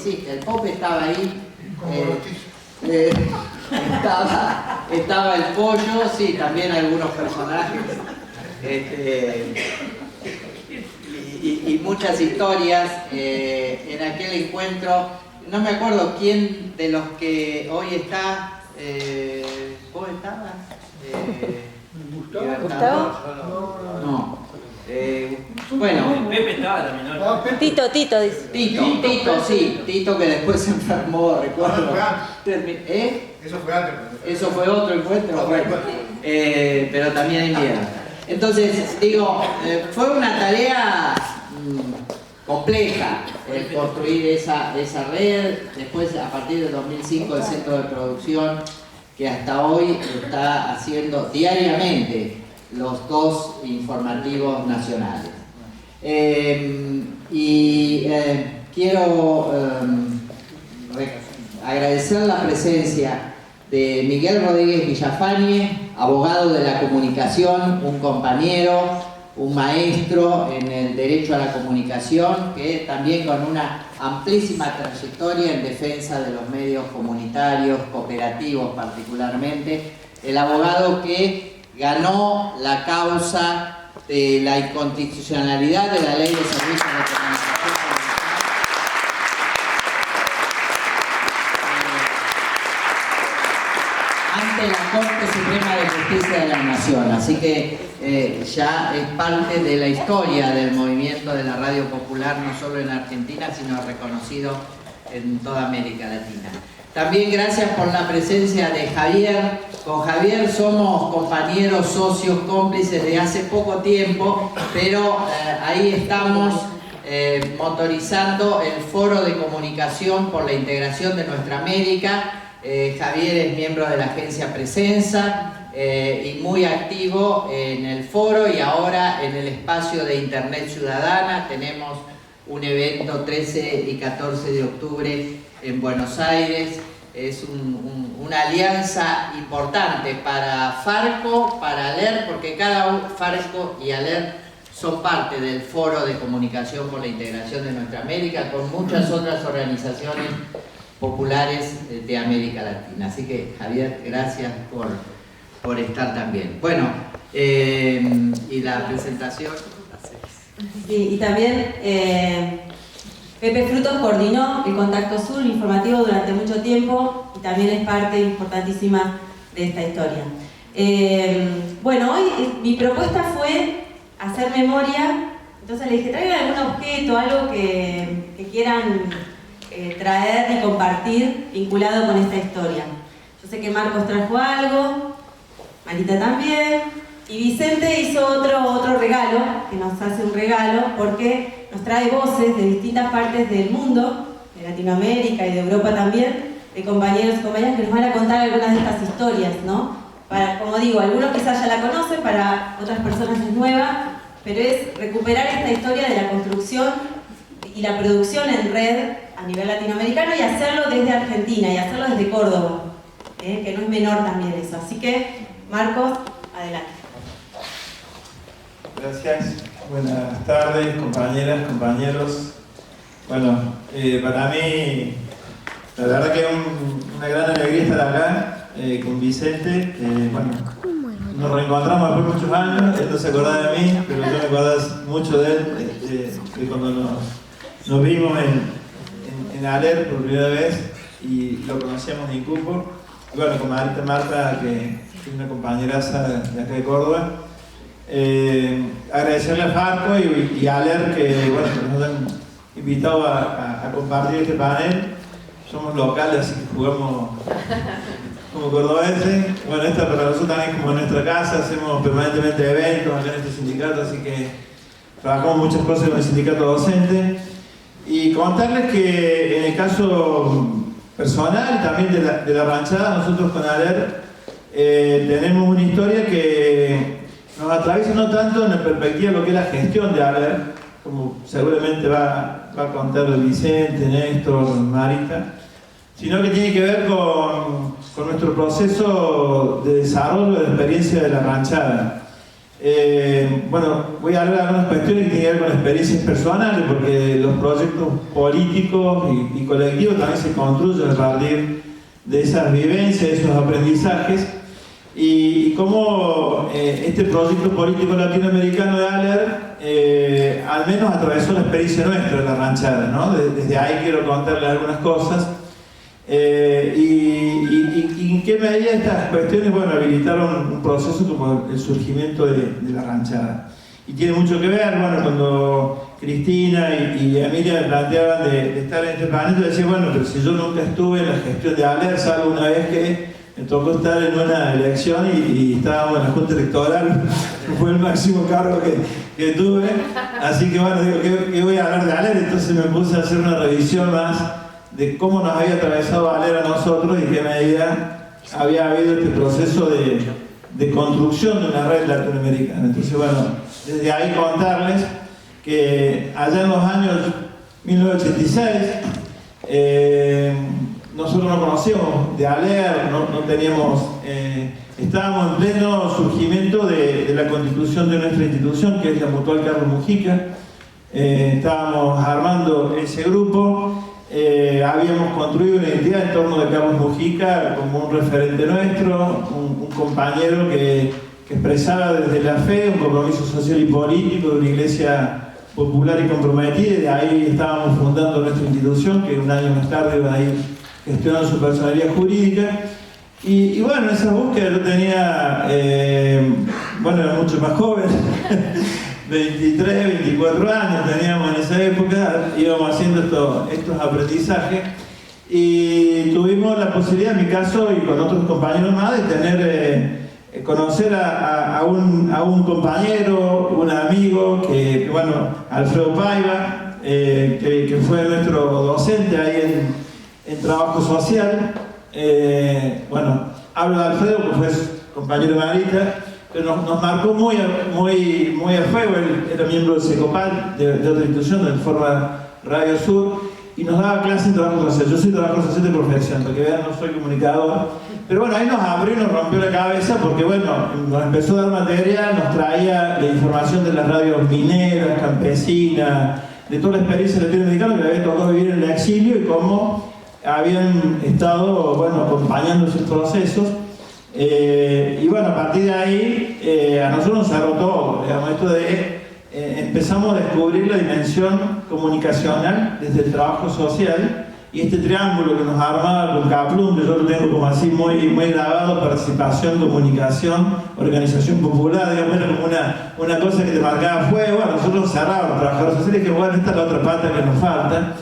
hiciste. El Pope estaba ahí. Estaba el Pollo, sí, también algunos personajes. Y muchas historias en aquel encuentro. No me acuerdo quién de los que hoy está. ¿Vos estabas? ¿Gustavo? No. Bueno. Pepe estaba también, ¿no? Tito dice. Tito, sí. Tito que después se enfermó, recuerdo. Eso fue antes. Eso fue otro encuentro, bueno. Pero también en invierno. Entonces, digo, fue una tarea compleja el construir esa red. Después, a partir del 2005, el centro de producción que hasta hoy está haciendo diariamente los dos informativos nacionales. Quiero agradecer la presencia de Miguel Rodríguez Villafañe, abogado de la comunicación, un compañero, un maestro en el derecho a la comunicación, que también con una amplísima trayectoria en defensa de los medios comunitarios, cooperativos particularmente, el abogado que ganó la causa de la inconstitucionalidad de la Ley de Servicios de Comunicación ante la Corte Suprema de Justicia de la Nación. Así que ya es parte de la historia del movimiento de la radio popular, no solo en Argentina, sino reconocido en toda América Latina. También gracias por la presencia de Javier. Con Javier somos compañeros, socios, cómplices de hace poco tiempo, pero ahí estamos motorizando el Foro de Comunicación por la Integración de Nuestra América. Javier es miembro de la agencia Presenza y muy activo en el foro, y ahora en el espacio de Internet Ciudadana. Tenemos un evento 13 y 14 de octubre en Buenos Aires. Es una alianza importante para Farco, para ALER, porque Farco y ALER son parte del Foro de Comunicación por la Integración de Nuestra América, con muchas otras organizaciones populares de América Latina. Así que, Javier, gracias por estar también. Bueno, y la presentación. Sí, y también Pepe Frutos coordinó el Contacto Sur informativo durante mucho tiempo y también es parte importantísima de esta historia. Bueno, hoy mi propuesta fue hacer memoria, entonces le dije, traigan algún objeto, algo que quieran traer y compartir vinculado con esta historia. Yo sé que Marcos trajo algo, Marita también, y Vicente hizo otro regalo, que nos hace un regalo, porque nos trae voces de distintas partes del mundo, de Latinoamérica y de Europa también, de compañeros y compañeras que nos van a contar algunas de estas historias, ¿no? Para, como digo, algunos quizás ya la conocen, para otras personas es nueva, pero es recuperar esta historia de la construcción y la producción en red a nivel latinoamericano, y hacerlo desde Argentina, y hacerlo desde Córdoba, que no es menor también eso. Así que, Marcos, adelante. Gracias. Buenas tardes, compañeras, compañeros. Bueno, para mí, la verdad que es una gran alegría estar acá con Vicente. Bueno, nos reencontramos después de muchos años. Él no se acordaba de mí, pero yo me acordaba mucho de él, de cuando nos vimos en ALER por primera vez y lo conocíamos en Incupo. Y bueno, con Marta, que es una compañeraza de acá de Córdoba. Agradecerle a Farco y a ALER que, bueno, que nos han invitado a compartir este panel. Somos locales, así que jugamos como cordobeses. Bueno, esta para nosotros también es como nuestra casa, hacemos permanentemente eventos acá en este sindicato, así que trabajamos muchas cosas con el sindicato docente. Y contarles que en el caso personal, también de la ranchada, nosotros con ALER tenemos una historia que nos atraviesa no tanto en la perspectiva de lo que es la gestión de ALER, como seguramente va a contar Vicente, Néstor, Marita, sino que tiene que ver con nuestro proceso de desarrollo de la experiencia de la ranchada. Bueno, voy a hablar de algunas cuestiones que tienen que ver con experiencias personales, porque los proyectos políticos y colectivos también se construyen a partir de esas vivencias, de esos aprendizajes, y cómo este proyecto político latinoamericano de ALER al menos atravesó la experiencia nuestra de la ranchada, ¿no? Desde ahí quiero contarles algunas cosas. Y en qué medida estas cuestiones, bueno, habilitaron un proceso como el surgimiento de la ranchada. Y tiene mucho que ver, bueno, cuando Cristina y Emilia me planteaban de estar en este panel, yo decía, bueno, pero si yo nunca estuve en la gestión de ALER, salvo una vez que me tocó estar en una elección y estábamos en la Junta Electoral, fue el máximo cargo que tuve, así que bueno, digo, ¿qué voy a hablar de ALER? Entonces me puse a hacer una revisión más de cómo nos había atravesado ALER a nosotros y qué medida había habido este proceso de construcción de una red latinoamericana. Entonces, bueno, desde ahí contarles que allá en los años 1986, nosotros no conocíamos de ALER, no teníamos, estábamos en pleno surgimiento de la constitución de nuestra institución, que es la Mutual Carlos Mujica. Estábamos armando ese grupo. Habíamos construido una identidad en torno de Carlos Mujica como un referente nuestro, un compañero que expresaba desde la fe un compromiso social y político de una iglesia popular y comprometida, y de ahí estábamos fundando nuestra institución, que un año más tarde iba a ir gestionando su personalidad jurídica. Y bueno, esa búsqueda yo tenía, bueno, era mucho más joven, 23, 24 años teníamos en esa época, íbamos haciendo estos aprendizajes y tuvimos la posibilidad, en mi caso y con otros compañeros más, de tener, conocer a un compañero, un amigo, que bueno, Alfredo Paiva, que fue nuestro docente ahí en trabajo social. Bueno, hablo de Alfredo porque fue compañero de Marita, pero nos marcó muy a fuego. Él era miembro del SECOPAL, de otra institución, de Forma Radio Sur, y nos daba clases en trabajo social. Yo soy trabajo social de profesión, para que vean, no soy comunicador. Pero bueno, ahí nos abrió y nos rompió la cabeza porque bueno, nos empezó a dar material, nos traía la información de las radios mineras, campesinas, de toda la experiencia latinoamericana que le había tocado vivir en el exilio y cómo habían estado, bueno, acompañando esos procesos. Y bueno, a partir de ahí a nosotros nos cerró todo, digamos, esto de empezamos a descubrir la dimensión comunicacional desde el trabajo social, y este triángulo que nos arma con Kaplum, que yo lo tengo como así muy grabado: participación, comunicación, organización popular, digamos, era como una cosa que te marcaba fuego. A nosotros nos cerraba los trabajadores sociales, que bueno, esta es la otra pata que nos falta.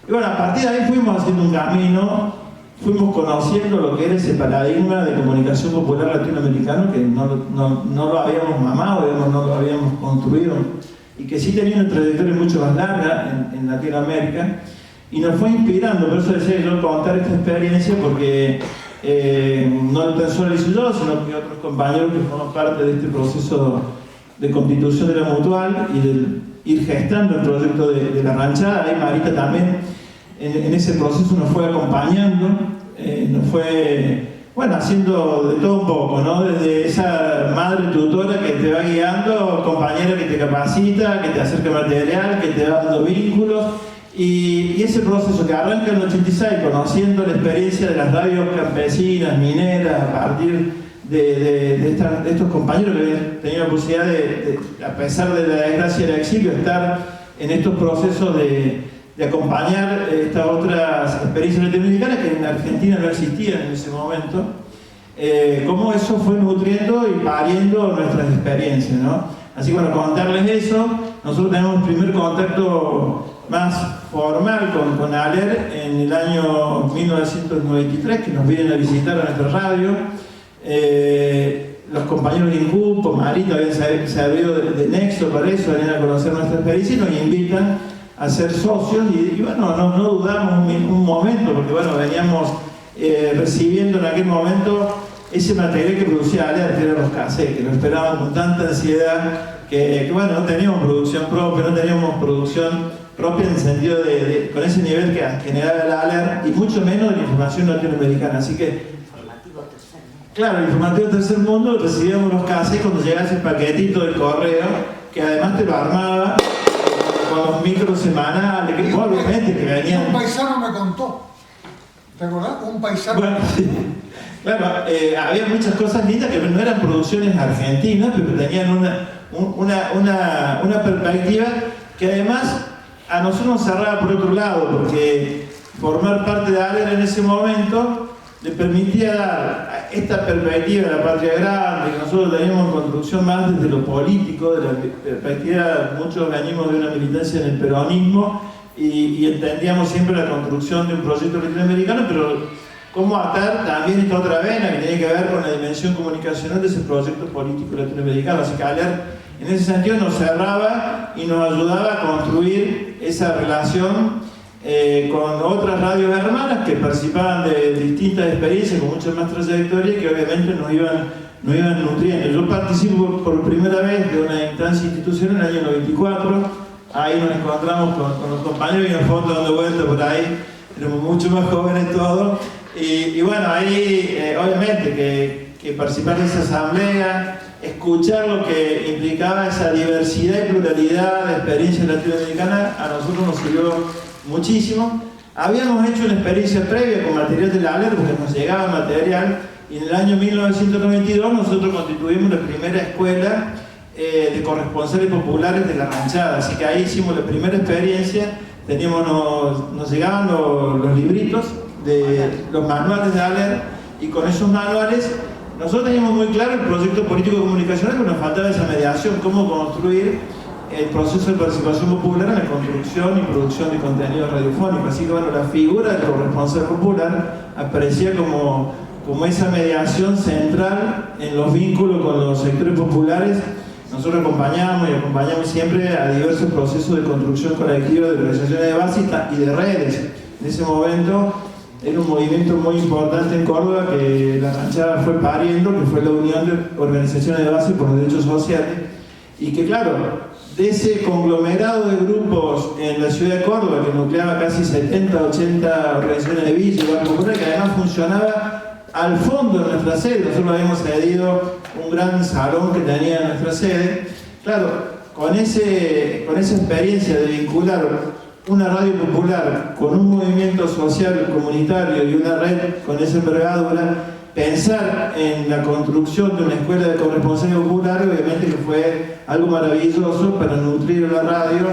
Y bueno, a partir de ahí fuimos haciendo un camino, fuimos conociendo lo que era ese paradigma de comunicación popular latinoamericano, que no lo habíamos mamado, digamos, no lo habíamos construido, y que sí tenía una trayectoria mucho más larga en Latinoamérica, y nos fue inspirando. Por eso decía yo contar esta experiencia, porque no tan solo hice yo, sino que otros compañeros que forman parte de este proceso de constitución de la Mutual y del ir gestando el proyecto de la ranchada. Ahí Marita también en ese proceso nos fue acompañando, nos fue, bueno, haciendo de todo un poco, ¿no? Desde esa madre tutora que te va guiando, compañera que te capacita, que te acerca material, que te va dando vínculos, y ese proceso que arranca en el 86, conociendo la experiencia de las radios campesinas, mineras, a partir de estos compañeros que habían tenido la posibilidad de, a pesar de la desgracia del exilio, estar en estos procesos de acompañar estas otras experiencias latinoamericanas que en Argentina no existían en ese momento, cómo eso fue nutriendo y pariendo nuestras experiencias, ¿no? Así que bueno, contarles eso. Nosotros tenemos el primer contacto más formal con ALER en el año 1993, que nos vienen a visitar a nuestra radio. Los compañeros de INCUPO, Marita, habían servido de nexo para eso, venían a conocer nuestra experiencia y nos invitan a ser socios, y bueno, no dudamos un momento, porque bueno, veníamos recibiendo en aquel momento ese material que producía ALER, que eran los cassettes, que lo esperaban con tanta ansiedad, que bueno, no teníamos producción propia, no teníamos producción propia en el sentido con ese nivel que generaba el ALER, y mucho menos de la información latinoamericana. Así que Claro, el informativo Tercer Mundo recibíamos los cassettes cuando llegaba ese paquetito del correo, que además te lo armaba con los micros semanales, que obviamente que venían... Un paisano me contó, ¿te acordás? Un paisano. Bueno, sí. Claro, había muchas cosas lindas que no eran producciones argentinas, pero tenían una perspectiva que además a nosotros nos cerraba por otro lado, porque formar parte de ALER en ese momento le permitía dar esta perspectiva de la patria grande, que nosotros teníamos en construcción más desde lo político, de la perspectiva, muchos venimos de una militancia en el peronismo y entendíamos siempre la construcción de un proyecto latinoamericano, pero cómo atar también esta otra vena que tiene que ver con la dimensión comunicacional de ese proyecto político latinoamericano. Así que ALER en ese sentido nos cerraba y nos ayudaba a construir esa relación con otras radios hermanas que participaban de distintas experiencias con mucha más trayectoria y que obviamente nos iban nutriendo. Yo participo por primera vez de una instancia institucional en el año 94, ahí nos encontramos con los compañeros y una foto dando vuelta por ahí, éramos mucho más jóvenes todos, y bueno, ahí obviamente que participar de esa asamblea, escuchar lo que implicaba esa diversidad y pluralidad de experiencias latinoamericanas, a nosotros nos sirvió muchísimo. Habíamos hecho una experiencia previa con material de la ALER, porque nos llegaba material, y en el año 1992 nosotros constituimos la primera escuela de corresponsales populares de la ranchada, así que ahí hicimos la primera experiencia. Nos llegaban los libritos, los manuales de ALER, y con esos manuales nosotros teníamos muy claro el proyecto político comunicacional, pero nos faltaba esa mediación, cómo construir el proceso de participación popular en la construcción y producción de contenidos radiofónicos. Así que bueno, la figura del corresponsal popular aparecía como esa mediación central en los vínculos con los sectores populares. Nosotros acompañamos siempre a diversos procesos de construcción colectiva, de organizaciones de base y de redes. En ese momento era un movimiento muy importante en Córdoba que la ranchada fue pariendo, que fue la Unión de Organizaciones de Base por los Derechos Sociales, y que claro, de ese conglomerado de grupos en la ciudad de Córdoba, que nucleaba casi 70, 80 organizaciones de villa y barrio popular, que además funcionaba al fondo de nuestra sede. Nosotros habíamos cedido un gran salón que tenía nuestra sede. Claro, con esa experiencia de vincular una radio popular con un movimiento social comunitario y una red con esa envergadura, pensar en la construcción de una escuela de corresponsales populares, obviamente que fue algo maravilloso para nutrir a la radio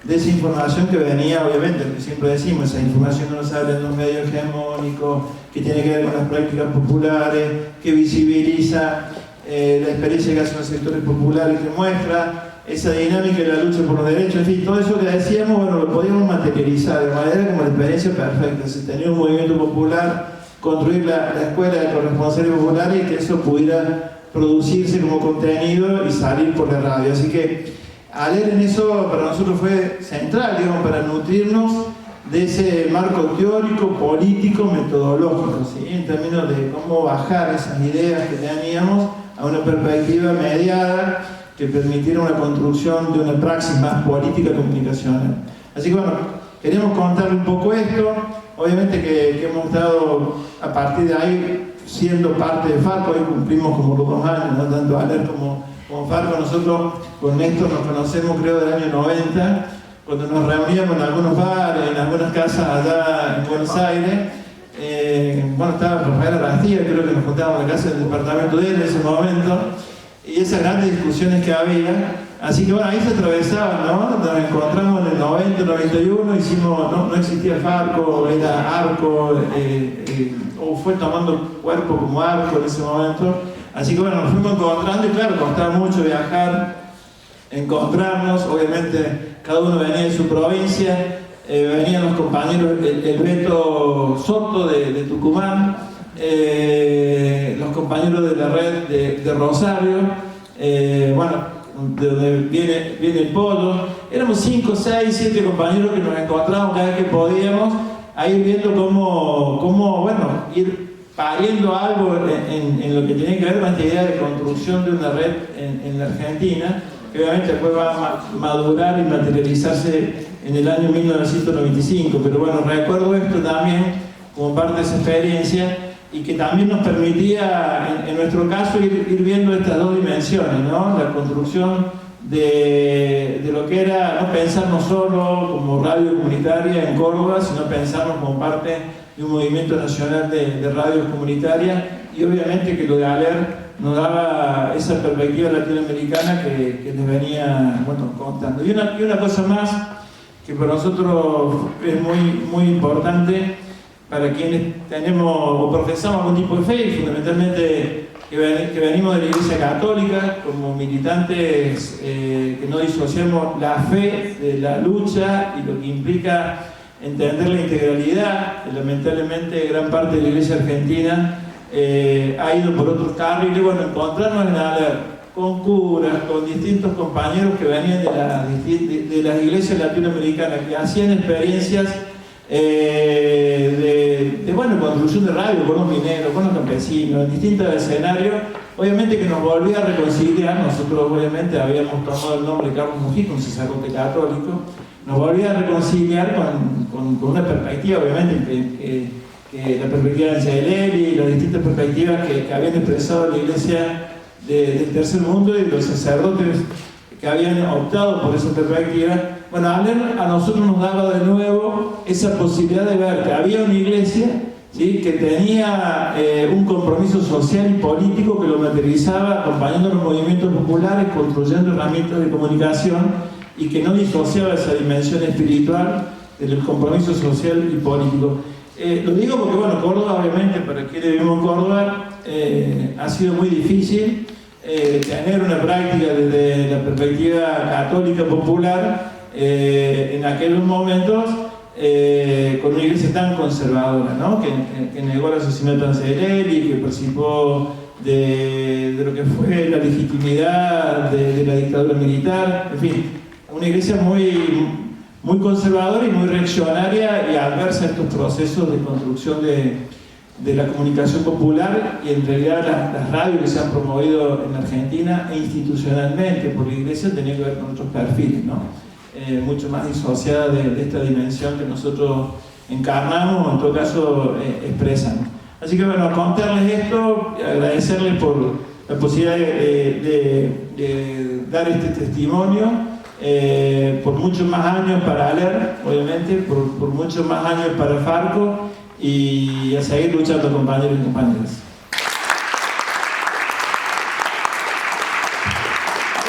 de esa información que venía, obviamente, que siempre decimos, esa información que nos habla en los medios hegemónicos, que tiene que ver con las prácticas populares, que visibiliza la experiencia que hacen los sectores populares, que muestra esa dinámica de la lucha por los derechos, en fin, todo eso que decíamos, bueno, lo podíamos materializar de manera como la experiencia perfecta. Se tenía un movimiento popular, construir la escuela de corresponsales populares y que eso pudiera producirse como contenido y salir por la radio. Así que ALER en eso para nosotros fue central, digamos, para nutrirnos de ese marco teórico, político, metodológico, ¿sí? En términos de cómo bajar esas ideas que teníamos a una perspectiva mediada que permitiera una construcción de una praxis más política comunicacional. Así que bueno, queremos contarle un poco esto. Obviamente que hemos estado a partir de ahí siendo parte de Farco. Hoy cumplimos como los 2 años, ¿no? Tanto ALER como Farco. Nosotros con Néstor nos conocemos creo del año 90, cuando nos reuníamos en algunos bares, en algunas casas allá en Buenos Aires. Bueno, estaba Rafael Arastía, creo que nos juntábamos en la casa del departamento de él en ese momento, y esas grandes discusiones que había. Así que bueno, ahí se atravesaban, ¿no? Nos encontramos en el 90, 91, no existía el Farco, era Arco, o fue tomando cuerpo como Arco en ese momento. Así que bueno, nos fuimos encontrando y claro, costaba mucho viajar, encontrarnos, obviamente cada uno venía de su provincia, venían los compañeros, el Beto Soto de Tucumán, los compañeros de la red de Rosario, bueno, de donde viene el Polo. Éramos 5, 6, 7 compañeros que nos encontrábamos cada vez que podíamos, a ir viendo cómo bueno, ir pariendo algo en lo que tiene que ver con esta idea de construcción de una red en la Argentina, que obviamente después va a madurar y materializarse en el año 1995. Pero bueno, recuerdo esto también como parte de esa experiencia, y que también nos permitía, en nuestro caso, ir viendo estas dos dimensiones, ¿no? La construcción de lo que era no pensarnos solo como radio comunitaria en Córdoba, sino pensarnos como parte de un movimiento nacional de radios comunitarias, y obviamente que lo de ALER nos daba esa perspectiva latinoamericana que les venía, bueno, contando. Y una cosa más que para nosotros es muy importante, para quienes tenemos o profesamos algún tipo de fe, y fundamentalmente que venimos de la Iglesia Católica, como militantes que no disociamos la fe de la lucha y lo que implica entender la integralidad. Lamentablemente gran parte de la Iglesia Argentina ha ido por otros carriles. Bueno, encontrarnos en ALER con curas, con distintos compañeros que venían de las iglesias latinoamericanas, que hacían experiencias bueno, construcción de radio con los mineros, con los campesinos, en distintos escenarios, obviamente que nos volvía a reconciliar. Nosotros obviamente habíamos tomado el nombre de Carlos Mujica, un sacerdote católico, nos volvía a reconciliar con una perspectiva, obviamente, que la perspectiva de Angelelli y las distintas perspectivas que habían expresado la iglesia del tercer mundo y los sacerdotes que habían optado por esa perspectiva. Bueno, a nosotros nos daba de nuevo esa posibilidad de ver que había una iglesia, ¿sí?, que tenía un compromiso social y político que lo materializaba acompañando los movimientos populares, construyendo herramientas de comunicación, y que no disociaba esa dimensión espiritual del compromiso social y político. Lo digo porque, bueno, Córdoba, obviamente, para quienes vivimos en Córdoba, ha sido muy difícil tener una práctica desde la perspectiva católica popular en aquellos momentos con una iglesia tan conservadora, ¿no? que negó el asesinato de Angelelli, que participó de lo que fue la legitimidad de la dictadura militar, en fin, una iglesia muy conservadora y muy reaccionaria y adversa a estos procesos de construcción de la comunicación popular, y en realidad las radios que se han promovido en Argentina e institucionalmente por la iglesia tenían que ver con otros perfiles, ¿no? Mucho más disociada de esta dimensión que nosotros encarnamos o en todo caso expresamos. Así que bueno, contarles esto, agradecerles por la posibilidad de dar este testimonio, por muchos más años para ALER, obviamente, por muchos más años para Farco, y a seguir luchando, compañeros y compañeras.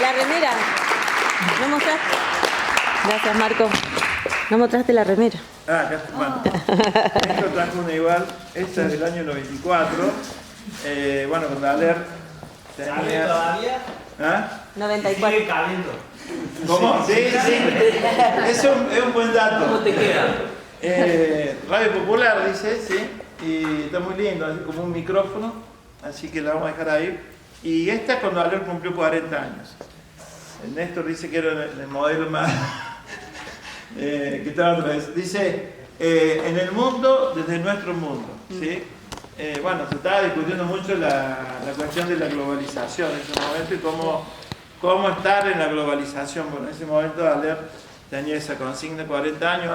La remera, ¿no mostraste? Gracias, Marco. ¿No mostraste la remera? Ah, acá está, bueno. Esto trajo una igual, esta es del año 94. Bueno, con ALER tenía... todavía? ¿Ah? 94. Sigue caliendo. ¿Cómo? Sí. Es un buen dato. ¿Cómo te queda? Radio Popular, dice, sí, y está muy lindo, así como un micrófono, así que la vamos a dejar ahí. Y esta es cuando ALER cumplió 40 años. El Néstor dice que era el modelo más que estaba otra vez. Dice, en el mundo desde nuestro mundo, ¿sí? Bueno, se estaba discutiendo mucho la cuestión de la globalización en ese momento y cómo estar en la globalización. Bueno, en ese momento ALER tenía esa consigna, 40 años.